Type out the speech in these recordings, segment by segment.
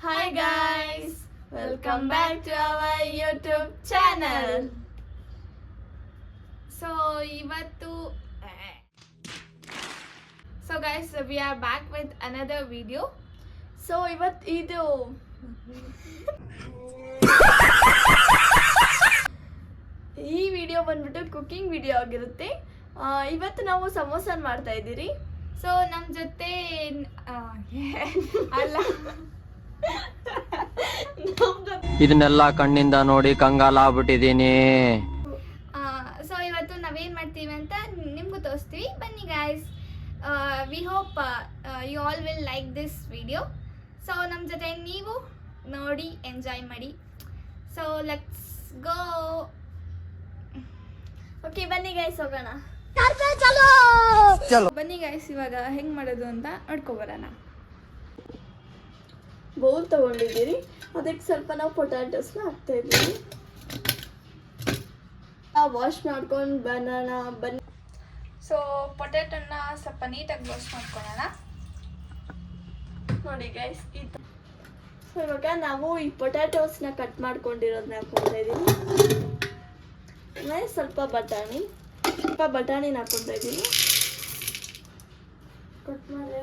Hi guys, welcome back to our YouTube channel. So guys, we are back with another video. So ಇದು ಈ video ಬಂದ್ಬಿಟ್ಟು cooking video ಆಗಿರುತ್ತೆ. ಇವತ್ತು ನಾವು ಸಮೋಸ ಮಾಡ್ತಾ ಇದ್ದೀರಿ. ಸೊ ನಮ್ಮ ಜೊತೆ ಅಲ್ಲ ಇದನ್ನೆಲ್ಲ ಕಣ್ಣಿಂದ ನೋಡಿ ಕಂಗಾಲ ಆಗ್ಬಿಟ್ಟಿದೀನಿ. ಸೊ ಇವತ್ತು ನಾವೇನ್ ಮಾಡ್ತೀವಿ ಅಂತ ನಿಮ್ಗೂ ತೋರಿಸ್ತೀವಿ. ಬನ್ನಿ guys, we hope you all will like this video. So ನಮ್ಮ ಜೊತೆ ನೀವು ನೋಡಿ ಎಂಜಾಯ್ ಮಾಡಿ. So let's go. ಓಕೆ ಬನ್ನಿ ಗೈಸ್, ಹೋಗೋಣ. ಬನ್ನಿ ಗೈಸ್, ಇವಾಗ ಹೆಂಗ್ ಮಾಡೋದು ಅಂತ ನೋಡ್ಕೊಬರೋಣ. ಬೌಲ್ ತಗೊಂಡಿದ್ದೀರಿ, ಅದಕ್ಕೆ ಸ್ವಲ್ಪ ನಾವು ಪೊಟ್ಯಾಟೋಸ್ನ ಹಾಕ್ತಾ ಇದ್ದೀವಿ. ವಾಶ್ ಮಾಡ್ಕೊಂಡು ಬನ್ನಿ. ಸೊ ಪೊಟ್ಯಾಟೋನ ಸ್ವಲ್ಪ ನೀಟಾಗಿ ವಾಶ್ ಮಾಡ್ಕೊಳ್ಳೋಣ. ನೋಡಿ ಗೈಸ್, ಸೊ ಇವಾಗ ನಾವು ಈ ಪೊಟ್ಯಾಟೋಸ್ನ ಕಟ್ ಮಾಡ್ಕೊಂಡಿರೋದನ್ನ ಹಾಕ್ಕೊತಾ ಇದ್ದೀವಿ. ಸ್ವಲ್ಪ ಬಟಾಣಿನ ಹಾಕ್ಕೊತಾ ಇದ್ದೀನಿ. ಕಟ್ ಮಾಡಿ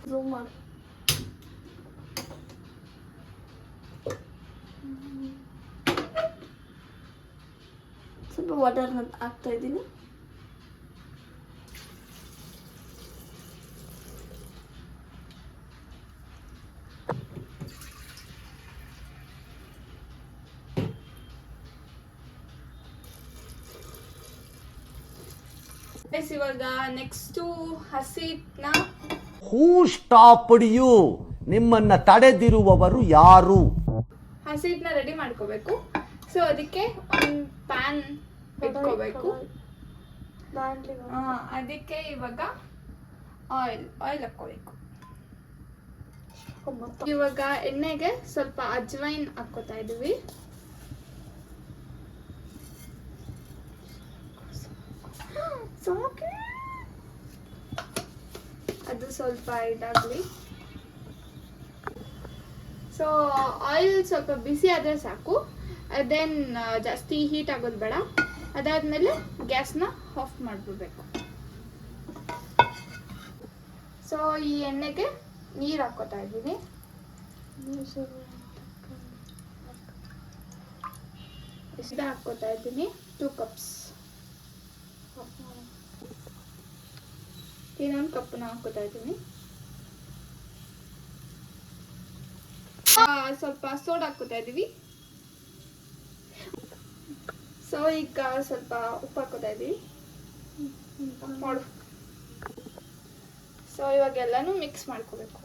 ಝೂಮ್ ಮಾಡಿ. ಸ್ವಲ್ಪ ವಾಟರ್ನ ಹಾಕ್ತಾ ಇದ್ದೀನಿ. ಇವಾಗ ನೆಕ್ಸ್ಟು ಹಸಿಟ್ನ ಹೂ ಸ್ಟಾಪ್ಡ್ ಯು, ನಿಮ್ಮನ್ನ ತಡೆದಿರುವವರು ಯಾರು? ಹಸಿಟ್ನ ರೆಡಿ ಮಾಡ್ಕೋಬೇಕು. ಸೊ ಅದಕ್ಕೆ ಒಂದು ಪ್ಯಾನ್ ಇಟ್ಕೋಬೇಕು. ಅದಕ್ಕೆ ಇವಾಗ ಆಯಿಲ್ ಹಾಕೋಬೇಕು. ಇವಾಗ ಎಣ್ಣೆಗೆ ಸ್ವಲ್ಪ ಅಜ್ವೈನ್ ಹಾಕೋತಾ ಇದೀವಿ. ಅದು ಸ್ವಲ್ಪ ಇದಾಗಲಿ. ಸೊ ಆಯಿಲ್ ಸ್ವಲ್ಪ ಬಿಸಿ ಆದರೆ ಸಾಕು. ದೆನ್ ಜಾಸ್ತಿ ಹೀಟ್ ಆಗೋದು ಬೇಡ. ಅದಾದ್ಮೇಲೆ ಗ್ಯಾಸ್ನ ಆಫ್ ಮಾಡ್ಬಿಡ್ಬೇಕು. ಸೊ ಈ ಎಣ್ಣೆಗೆ ನೀರು ಹಾಕೋತಾ ಇದ್ದೀನಿ. ಇಷ್ಟು ಹಾಕೋತಾ ಇದ್ದೀನಿ, 2 cups. ಇನ್ನೊಂದು ಕಪ್ಪನ್ನ ಹಾಕೋತಾ ಇದ್ದೀನಿ. ಸ್ವಲ್ಪ ಸೋಡಾ ಹಾಕೋತಾ ಇದೀವಿ. ಸೊ ಈಗ ಸ್ವಲ್ಪ ಉಪ್ಪು ಹಾಕೋತಾ ಇದೀವಿ. ಮಾಡು. ಸೊ ಇವಾಗ ಎಲ್ಲಾನು ಮಿಕ್ಸ್ ಮಾಡ್ಕೋಬೇಕು.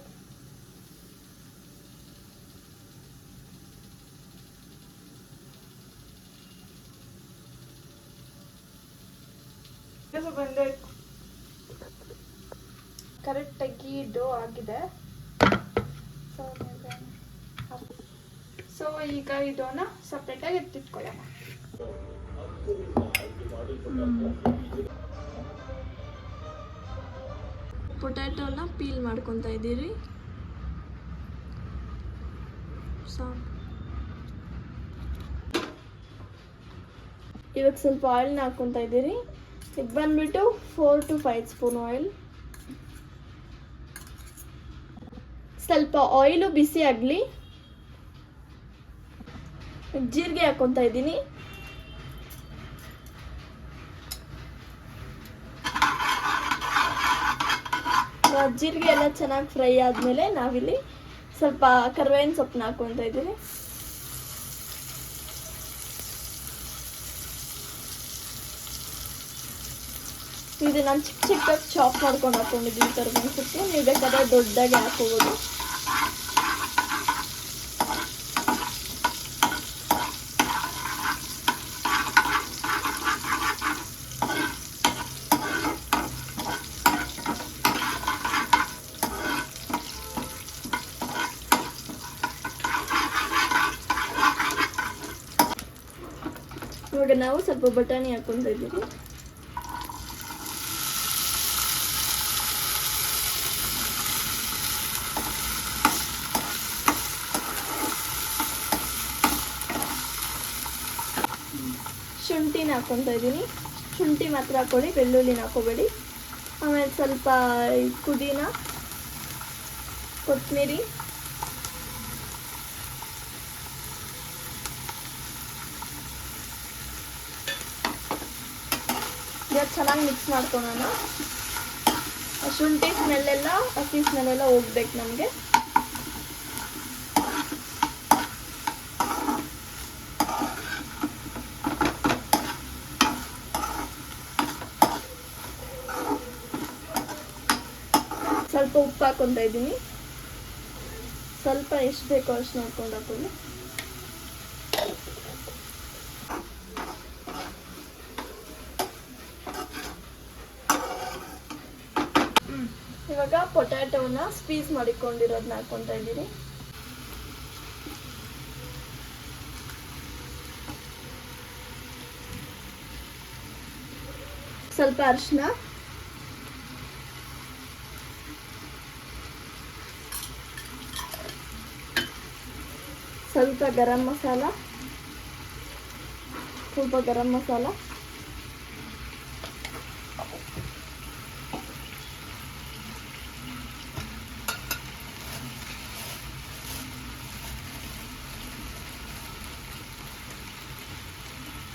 ಕರೆಕ್ಟಾಗಿ ಡೋ ಆಗಿದೆ. ಸೊ ಈಗ ಈ ಡೋನ ಸಪ್ರೇಟಾಗಿ ಎತ್ತಿಟ್ಕೊಳ್ಳೋಣ. ಪೊಟ್ಯಾಟೋನ ಪೀಲ್ ಮಾಡ್ಕೊತಾ ಇದ್ದೀರಿ. ಇವಾಗ ಸ್ವಲ್ಪ ಆಯಿಲ್ನ ಹಾಕ್ಕೊತಾ ಇದ್ದೀರಿ. ಇದು ಬಂದ್ಬಿಟ್ಟು 4 to 5 ಸ್ಪೂನ್ ಆಯಿಲ್. ಸ್ವಲ್ಪ ಆಯಿಲು ಬಿಸಿ ಆಗಲಿ. ಜೀರಿಗೆ ಹಾಕ್ಕೊತಾ ಇದ್ದೀನಿ. ಜೀರಿಗೆ ಎಲ್ಲ ಚೆನ್ನಾಗಿ ಫ್ರೈ ಆದಮೇಲೆ ನಾವಿಲ್ಲಿ ಸ್ವಲ್ಪ ಕರಿಬೇವಿನ ಸೊಪ್ಪನ್ನ ಹಾಕ್ಕೊತಾ ಇದ್ದೀನಿ. ಇದು ನಾನು ಚಿಕ್ಕದಾಗಿ ಚಾಪ್ ಮಾಡ್ಕೊಂಡು ಹಾಕೊಂಡಿದ್ದೀನಿ ಕರಿಬೇವಿನ ಸೊಪ್ಪು. ನೀವು ಬೇಕಾದ್ರೆ ದೊಡ್ಡದಾಗಿ ಹಾಕೋಬೋದು. ಇವಾಗ ನಾವು ಸ್ವಲ್ಪ ಬಟಾಣಿ ಹಾಕ್ಕೊತಾ ಇದ್ದೀವಿ. ಶುಂಠಿನ ಹಾಕ್ಕೊತಾ ಇದ್ದೀನಿ. ಶುಂಠಿ ಮಾತ್ರ ಹಾಕ್ಕೊಳ್ಳಿ, ಬೆಳ್ಳುಳ್ಳಿನ ಹಾಕೋಬೇಡಿ. ಆಮೇಲೆ ಸ್ವಲ್ಪ ಪುದೀನ, ಕೊತ್ತಂಬರಿ, ಇದು ಚೆನ್ನಾಗಿ ಮಿಕ್ಸ್ ಮಾಡ್ಕೊಳ್ಳೋಣ. ಶುಂಠಿ ಸ್ಮೆಲ್ಲೆಲ್ಲ, ಹಸಿ ಸ್ಮೆಲ್ಲೆಲ್ಲ ಹೋಗ್ಬೇಕು ನಮಗೆ. ಸ್ವಲ್ಪ ಉಪ್ಪು ಹಾಕೊತಾ ಇದ್ದೀನಿ. ಸ್ವಲ್ಪ ಎಷ್ಟು ಬೇಕೋ ಅಷ್ಟು ನೋಡ್ಕೊಂಡು ಹಾಕೊಳ್ಳಿ. ಇವಾಗ ಪೊಟ್ಯಾಟೋನ ಸ್ಕ್ವೀಸ್ ಮಾಡಿಕೊಂಡಿರೋದನ್ನ ಹಾಕೊತಾ ಇದ್ದೀನಿ. ಸ್ವಲ್ಪ ಅರಿಶಿನ, ಸ್ವಲ್ಪ ಗರಂ ಮಸಾಲ,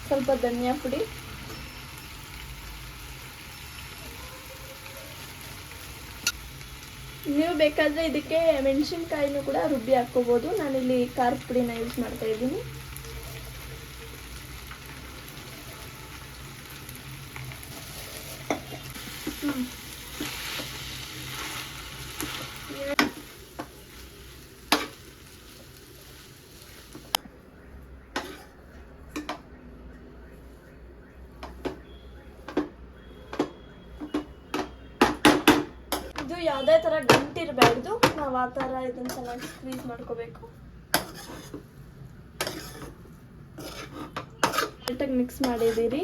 ಸ್ವಲ್ಪ ಧನಿಯಾ ಪುಡಿ, ನೀವು ಬೇಕಾದರೆ ಇದಕ್ಕೆ ಮೆಣಸಿನ್ಕಾಯಿನೂ ಕೂಡ ರುಬ್ಬಿ ಹಾಕ್ಕೋಬೋದು. ನಾನಿಲ್ಲಿ ಖಾರದ ಪುಡಿನ ಯೂಸ್ ಮಾಡ್ತಾ ಇದ್ದೀನಿ. ಇದು ಯಾವುದೇ ಥರ ಗಂಟಿರಬಾರ್ದು, ನಾವು ಆ ಥರ ಇದನ್ನು ಚೆನ್ನಾಗಿ ಸ್ಕ್ವೀಸ್ ಮಾಡ್ಕೋಬೇಕು. ಕರೆಕ್ಟಾಗಿ ಮಿಕ್ಸ್ ಮಾಡಿದ್ದೀರಿ.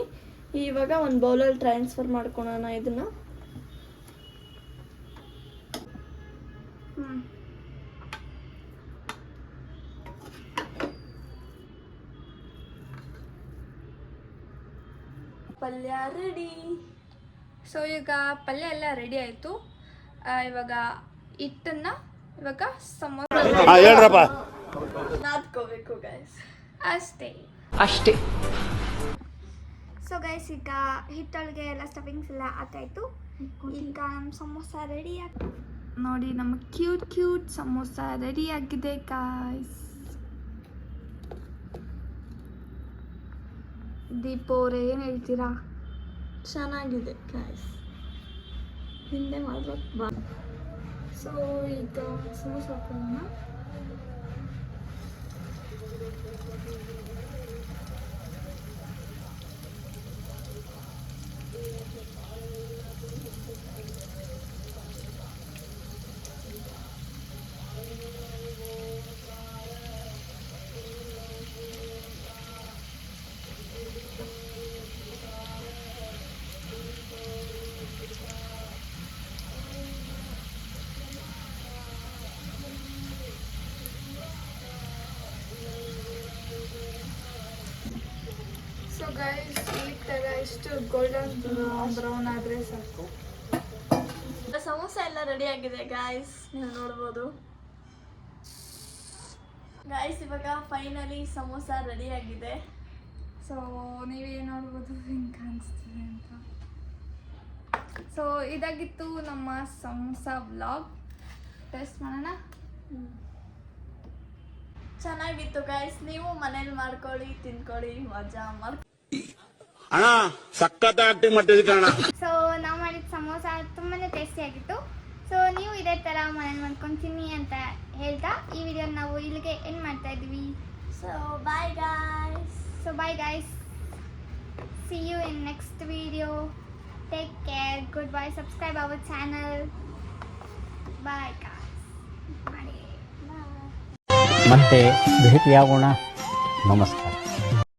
ಇವಾಗ ಒಂದು ಬೌಲಲ್ಲಿ ಟ್ರಾನ್ಸ್ಫರ್ ಮಾಡ್ಕೊಳೋಣ ಇದನ್ನು. ಪಲ್ಯ ರೆಡಿ. ಸೊ ಈಗ ಪಲ್ಯ ಎಲ್ಲ ರೆಡಿ ಆಯಿತು. ಇವಾಗ ಹಿಟ್ಟನ್ನು ಇವಾಗ ನಾದ್ಕೋಬೇಕು ಗೈಸ್, ಅಷ್ಟೇ. ಸೊ ಗೈಸ್ ಈಗ ಹಿಟ್ಟೊಳಗೆ ಎಲ್ಲ ಸ್ಟಫಿಂಗ್ಸ್ ಎಲ್ಲ ಆತಾಯಿತು. ಈಗ ನಮ್ಮ ಸಮೋಸ ರೆಡಿ ಆಗಿ ನೋಡಿ, ನಮ್ಮ ಕ್ಯೂಟ್ ಸಮೋಸ ರೆಡಿ ಆಗಿದೆ ಗಾಯ್ಸ್. ದೀಪೋರೆ ಏನು ಹೇಳ್ತೀರಾ? ಚೆನ್ನಾಗಿದೆ ಗೈಸ್, ಹಿಂದೆ ಮಾಡ್ಬೇಕು. ಸೊ ಈಗ ಸಮೋಸ ಹಾಕೋಣ. ಸೊ ಗೈಸ್ ಈ ಥರ ಇಷ್ಟು ಗೋಲ್ಡನ್ ಬ್ರೌನ್ ಆದರೆ ಸಾಕು. ಸಮೋಸ ಎಲ್ಲ ರೆಡಿ ಆಗಿದೆ ಗಾಯ್ಸ್, ನೀವು ನೋಡ್ಬೋದು. ಗಾಯ್ಸ್ ಇವಾಗ ಫೈನಲಿ ಸಮೋಸ ರೆಡಿ ಆಗಿದೆ. ಸೊ ನೀವೇ ನೋಡ್ಬೋದು ಹೆಂಗೆ ಕಾಣಿಸ್ತಿದೆ ಅಂತ. ಸೊ ಇದಾಗಿತ್ತು ನಮ್ಮ ಸಮೋಸ ವ್ಲಾಗ್. ಟೇಸ್ಟ್ ಮಾಡೋಣ. ಚೆನ್ನಾಗಿತ್ತು ಗಾಯ್ಸ್, ನೀವು ಮನೇಲಿ ಮಾಡ್ಕೊಳ್ಳಿ, ತಿನ್ಕೊಳ್ಳಿ, ಮಜಾ ಮಾಡಿ. ಅಣ್ಣ ಸಖತ್ ಆಕ್ಟಿಂಗ್ ಮಾಡ್ತಿದ್ದೆ ಕಣ. ಸೊ ನಾವು ಮಾಡಿದ ಸಮೋಸ ತುಂಬಾ ಟೇಸ್ಟಿಯಾಗಿತ್ತು. ಸೊ ನೀವು ಇದೇ ಥರ ಮನೇಲಿ ಮಾಡ್ಕೊತೀನಿ ಅಂತ ಹೇಳ್ತಾ ಈ ವಿಡಿಯೋ ನಾವು ಇಲ್ಲಿಗೆ ಎಂಡ್ ಮಾಡ್ತಾ ಇದ್ದೀವಿ. So bye guys. See you in next video. Take care. Goodbye. Subscribe our channel. Bye guys. Bye. ಮತ್ತೆ ಭೇಟಿಯಾಗೋಣ. ನಮಸ್ಕಾರ.